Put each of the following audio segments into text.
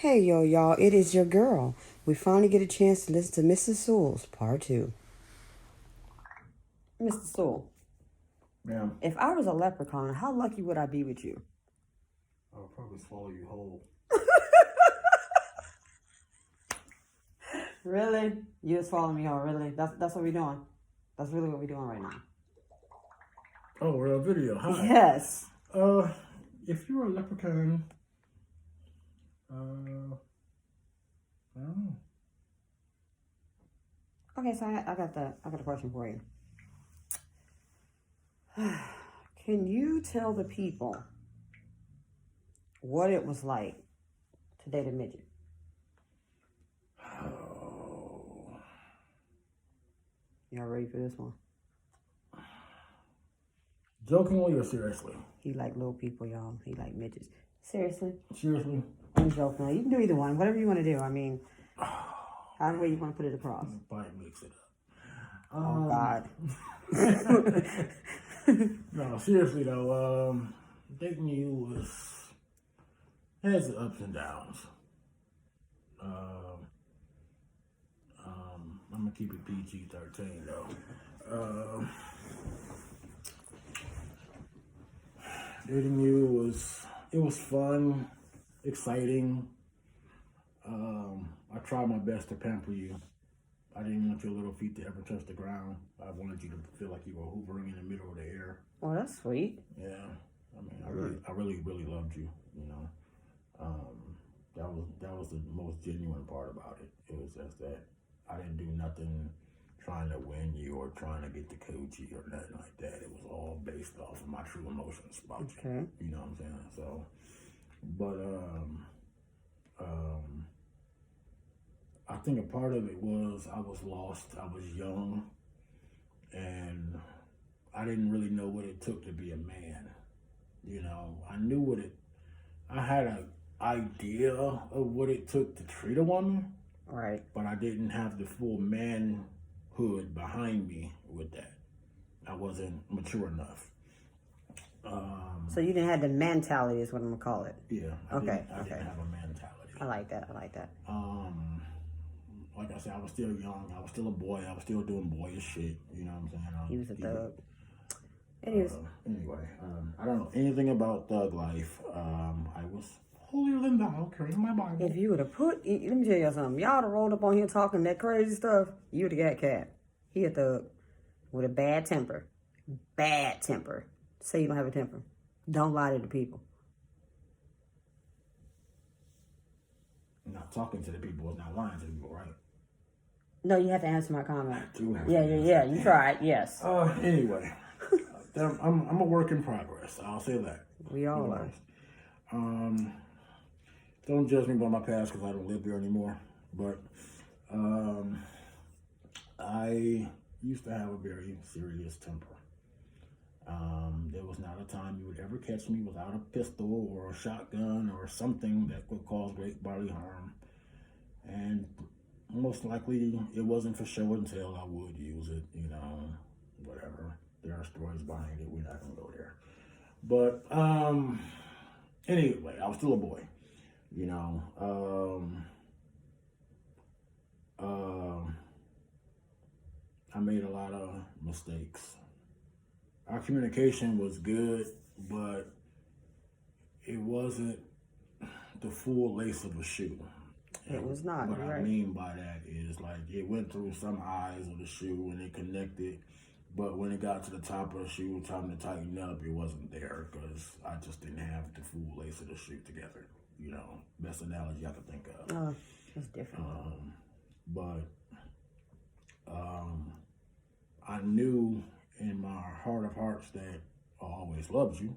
Hey yo, y'all, it is your girl. We finally get a chance to listen to Mr. Seuell's part 2. Mr. Seuell, Yeah, if I was a leprechaun, how lucky would I be with you? I'll probably swallow you whole. Really? You just following me out, really? That's what we're doing. That's really what we're doing right now. Oh, we're on video. Hi. Yes. If you were a leprechaun, I don't know. Okay, so I got a question for you. Can you tell the people what it was like to date a midget? Oh. Y'all ready for this one? Jokingly or seriously? He like little people, y'all. He like midgets. Seriously? Seriously? I'm joking. You can do either one. Whatever you want to do. I mean, however you want to put it across. Probably mix it up. Oh, God. No, seriously though, dating you has its ups and downs. I'm gonna keep it PG-13 though. Dating you was fun, exciting. I tried my best to pamper you. I didn't want your little feet to ever touch the ground. I wanted you to feel like you were hovering in the middle of the air. Oh, that's sweet. Yeah, I mean, I really loved you. You know, that was the most genuine part about it. It was just that I didn't do nothing trying to win you or trying to get the coochie or nothing like that. It was all based off of my true emotions about you. You know what I'm saying? So, but I think a part of it was I was lost. I was young, and I didn't really know what it took to be a man. You know, I had an idea of what it took to treat a woman. Right. But I didn't have the full manhood behind me with that. I wasn't mature enough. So you didn't have the mentality, is what I'm gonna call it. Yeah. I didn't have a mentality. I like that. Like I said, I was still young. I was still a boy. I was still doing boyish shit. You know what I'm saying? He was a thug. Anyway, I don't know anything about thug life. I was holier than thou, carrying my Bible. If you would have let me tell y'all something. Y'all would have rolled up on here talking that crazy stuff, you would have got cat. He a thug with a bad temper. Bad temper. Say you don't have a temper. Don't lie to the people. Not talking to the people is not lying to the people, right? No, you have to answer my comment. Yeah. You tried, yes. Anyway, I'm a work in progress. I'll say that. We all are. Don't judge me by my past because I don't live there anymore. But I used to have a very serious temper. There was not a time you would ever catch me without a pistol or a shotgun or something that could cause great bodily harm. And most likely it wasn't for show and tell. I would use it, you know, whatever. There are stories behind it. We're not going to go there. But anyway, I was still a boy, you know. I made a lot of mistakes. Our communication was good, but it wasn't the full lace of a shoe. It was not. What right. I mean by that is like it went through some eyes of the shoe and it connected, but when it got to the top of the shoe, time to tighten up, it wasn't there because I just didn't have the full lace of the shoe together. You know, best analogy I could think of. Oh, it's different. I knew in my heart of hearts that I always loved you.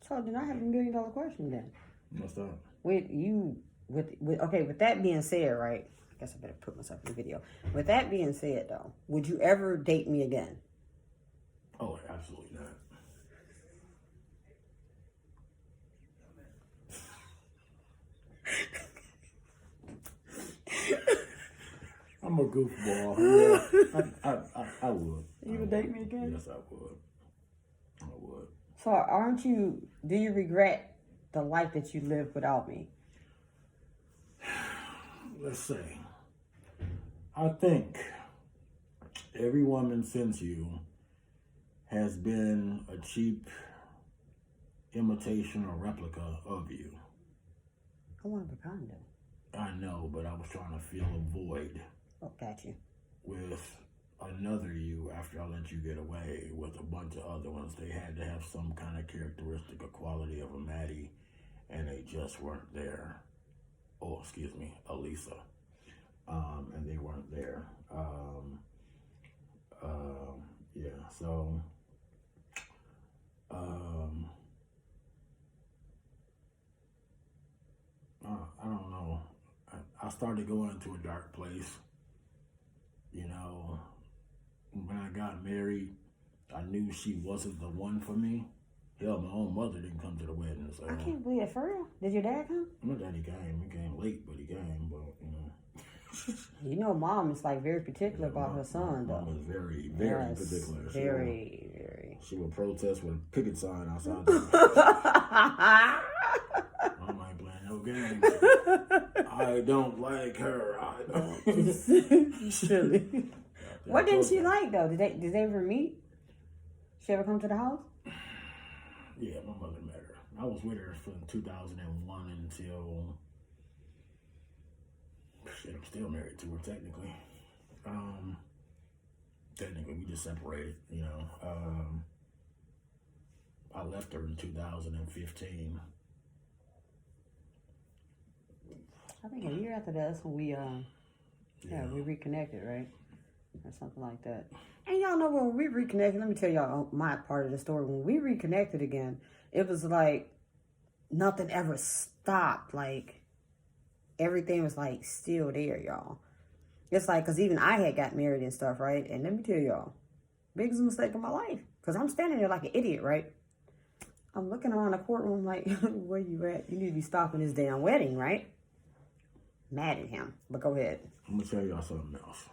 So then I have $1 million question then. What's that? With that being said, right? I guess I better put myself in the video. With that being said, though, would you ever date me again? Oh, absolutely not. I'm a goofball. Yeah, I would. You would date me again? Yes, I would. I would. So do you regret the life that you lived without me? let's say, I think every woman since you has been a cheap imitation or replica of you. I want to be kind of. I know, but I was trying to fill a void Oh, got you. with another you after I let you get away with a bunch of other ones. They had to have some kind of characteristic or quality of a Maddie, and they just weren't there. Oh, excuse me, Elisa. And they weren't there. Yeah, so I don't know. I started going into a dark place. You know, when I got married, I knew she wasn't the one for me. Hell, my own mother didn't come to the wedding. So I can't believe it. For real? Did your dad come? my daddy came. He came late, but he came. But You know, mom is like very particular about her son, though. Mom is very, very particular. Very. She would protest with a picket sign outside. Mom ain't playing no games. I don't like her. I don't. Silly. What didn't she like though? Did they ever meet? She ever come to the house? Yeah, my mother met her. I was with her from 2001 until. Shit, I'm still married to her technically. Technically, we just separated. You know, I left her in 2015. I think a year after that's when we we reconnected, right? Or something like that. And y'all know when we reconnected, let me tell y'all my part of the story. When we reconnected again, it was like nothing ever stopped. Like everything was like still there, y'all. It's like, because even I had got married and stuff, right? And let me tell y'all, biggest mistake of my life. Because I'm standing there like an idiot, right? I'm looking around the courtroom like, where you at? You need to be stopping this damn wedding, right? Mad at him. But go ahead. I'm going to tell y'all something else.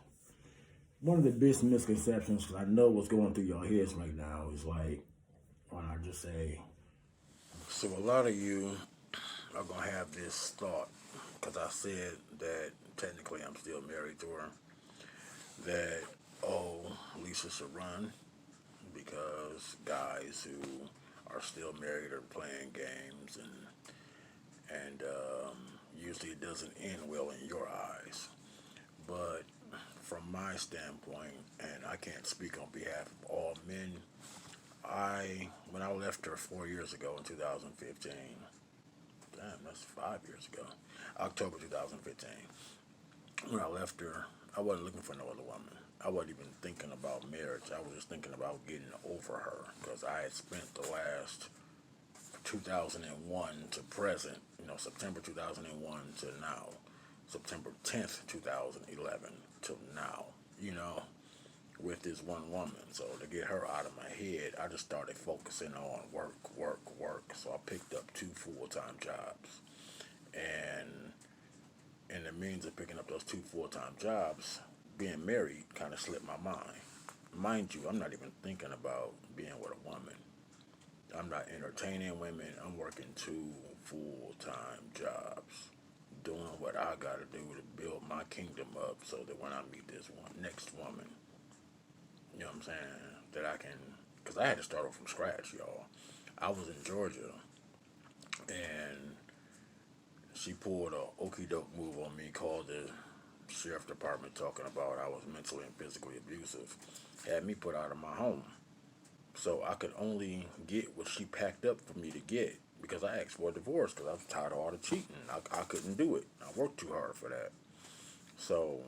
One of the biggest misconceptions, because I know what's going through your heads right now, is like, when I just say, so a lot of you are going to have this thought, because I said that technically I'm still married to her, that, oh, Lisa should run, because guys who are still married are playing games, and usually it doesn't end well in your eyes. But from my standpoint, and I can't speak on behalf of all men, when I left her 4 years ago in 2015, damn, that's 5 years ago, October 2015, when I left her, I wasn't looking for no other woman. I wasn't even thinking about marriage. I was just thinking about getting over her, because I had spent the last 2001 to present, September 2001 to now, September 10th, 2011 to now, with this one woman. So to get her out of my head, I just started focusing on work. So I picked up 2 full-time jobs. And in the means of picking up those 2 full-time jobs, being married kind of slipped my mind. Mind you, I'm not even thinking about being with a woman. I'm not entertaining women. I'm working 2 full-time jobs, doing what I gotta do to build my kingdom up, so that when I meet this next woman, you know what I'm saying, that I can, because I had to start off from scratch, y'all. I was in Georgia, and she pulled a okie doke move on me, called the sheriff department talking about I was mentally and physically abusive, had me put out of my home. So I could only get what she packed up for me to get, because I asked for a divorce because I was tired of all the cheating. I couldn't do it. I worked too hard for that. So,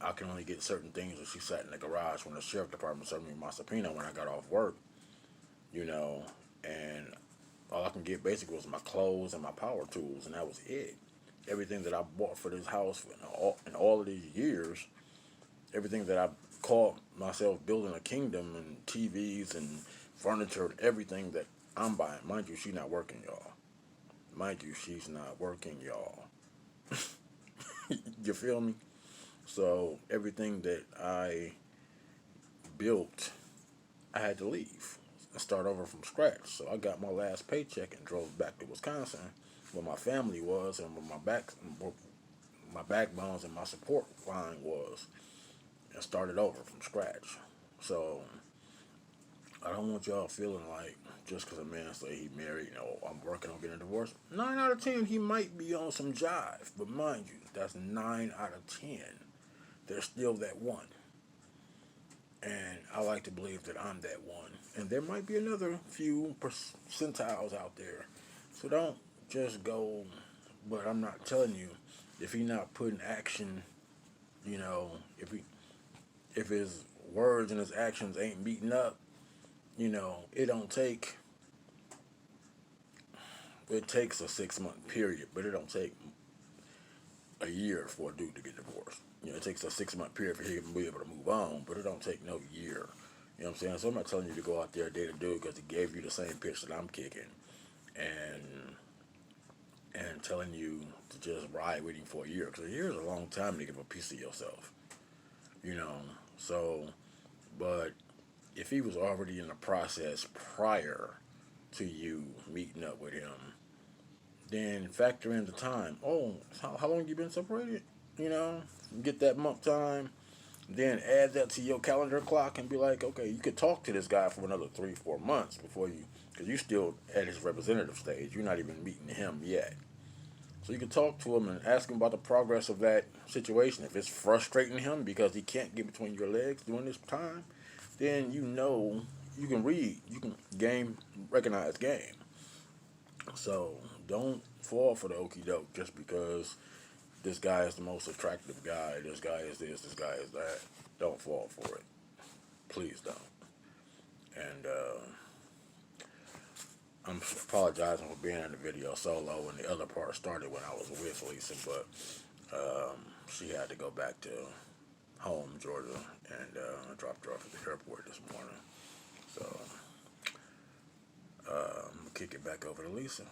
I can only get certain things when she sat in the garage when the sheriff department served me my subpoena when I got off work, and all I can get basically was my clothes and my power tools, and that was it. Everything that I bought for this house in all of these years, everything that I called myself building a kingdom, and TVs and furniture, everything that I'm buying. Mind you, she's not working, y'all. You feel me? So everything that I built, I had to leave. and start over from scratch. So I got my last paycheck and drove back to Wisconsin, where my family was and where my backbones and my support line was, and started over from scratch. So I don't want y'all feeling like just because a man say he married, I'm working on getting a divorce. 9 out of 10, he might be on some jive, but mind you, that's 9 out of 10. There's still that one, and I like to believe that I'm that one. And there might be another few percentiles out there, so don't just go. But I'm not telling you if he not putting action. If his words and his actions ain't meeting up, it don't take. It takes a 6 month period, but it don't take a year for a dude to get divorced. It takes a 6 month period for him to be able to move on, but it don't take no year. You know what I'm saying? So I'm not telling you to go out there and date a dude because he gave you the same pitch that I'm kicking, and telling you to just ride with him for a year, because a year is a long time to give a piece of yourself. You know, so, but if he was already in the process prior to you meeting up with him, then factor in the time. Oh, how long you been separated? Get that month time, then add that to your calendar clock and be like, okay, you could talk to this guy for another 3-4 months before you, because you still at his representative stage. You're not even meeting him yet. So you can talk to him and ask him about the progress of that situation. If it's frustrating him because he can't get between your legs during this time, then you can read, you can recognize game. So don't fall for the okie doke just because this guy is the most attractive guy, this guy is this guy is that. Don't fall for it. Please don't. And I'm apologizing for being in the video solo, and the other part started when I was with Lisa, but she had to go back to home, Georgia, and I dropped her off at the airport this morning. So I'm going to kick it back over to Lisa.